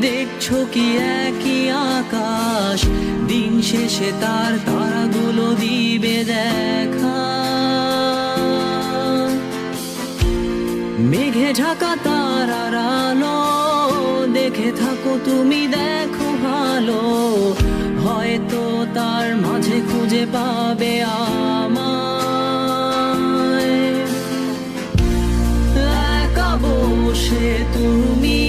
দেখছো কি একই আকাশ, দিন শেষে তার তারাগুলো দিবে দেখা। মেঘে ঢাকা তারার আলো দেখে থাকো তুমি, দেখো ভালো, হয়তো তার মাঝে খুঁজে পাবে আমায়। একা বসে তুমি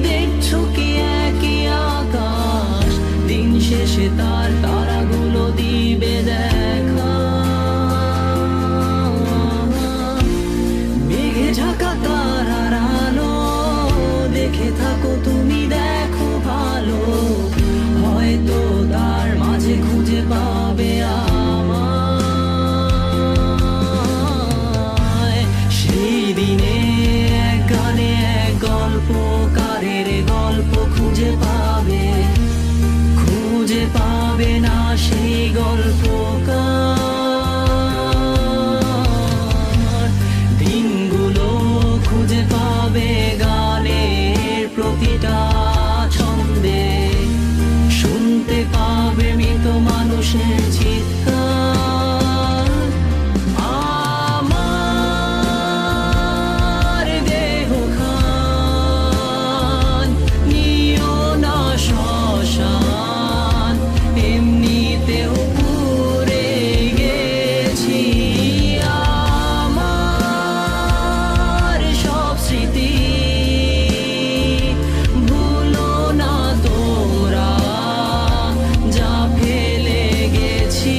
দেখছো কি একই আকাশ, দিন শেষে তার তারাগুলো দিবে দেখা। মেঘে ঢাকা তারার আলো দেখে থাকো তুমি, দেখো ভালো, হয়তো তার মাঝে খুঁজে পাবে আমায়। সেই দিনে এক গানে এক গল্পকারের গল্প খুঁজে পাবে, খুঁজে পাবে না সেই গল্পকার। দিনগুলো খুঁজে পাবে গানের প্রতিটা ছন্দে, শুনতে পাবে মৃত মানুষের চিৎকার। আমার দেহ খান নিও না শ্মশান, এমনিতেও পুড়ে গেছি। আমার সব স্মৃতি ভুলো না তোরা, যা ফেলে গেছি।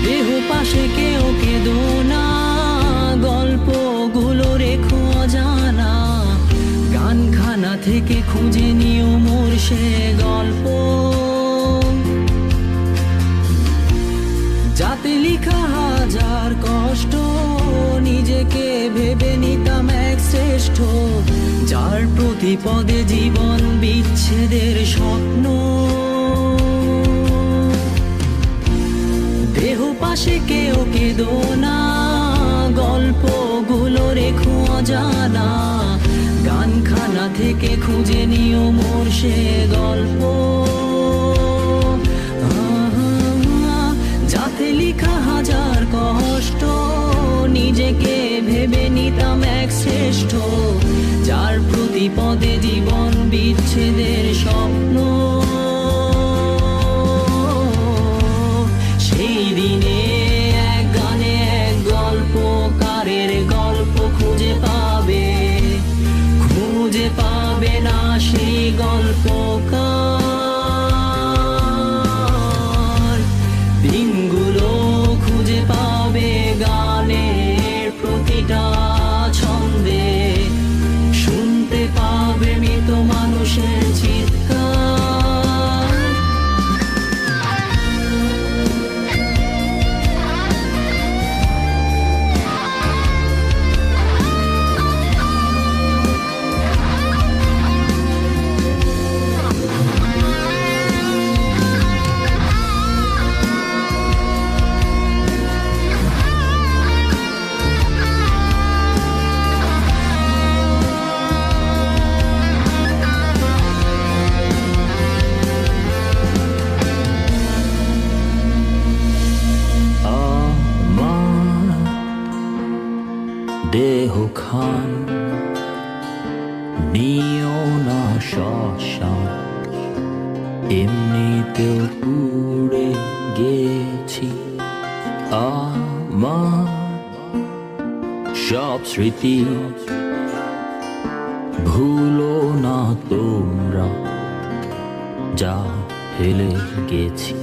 দেহ পাশে কেউ কেঁদো না, গল্পগুলো রেখো অজানা, গানখানা থেকে খুঁজে নিও মোর সে গল্প, যাতে লিখা হাজার কষ্ট, নিজেকে ভেবে নিতাম এক শ্রেষ্ঠ, যার প্রতি পদে জীবন বিচ্ছেদের স্বপ্ন। দেহ পাশে কেউ কেঁদো না, গল্পগুলো রেখো অজানা, গানখানা থেকে খুঁজে নিও মোর সে গল্প, যাতে লিখা হাজার কষ্ট, নিজেকে ভেবে নিতাম এক শ্রেষ্ঠ, যার প্রতি পদে জীবন বিচ্ছেদের স্বপ্ন। সেই দিনে এক গানে এক গল্পকারের গল্প খুঁজে পাবে, খুঁজে পাবে না সেই গল্পকার। দিনগুলো খুঁজে পাবে গানের প্রতিটা ছন্দে, শুনতে পাবে মৃত মানুষের চিৎকার। স্মৃতি ভুলো না তোমরা, যা ফেলে গেছি।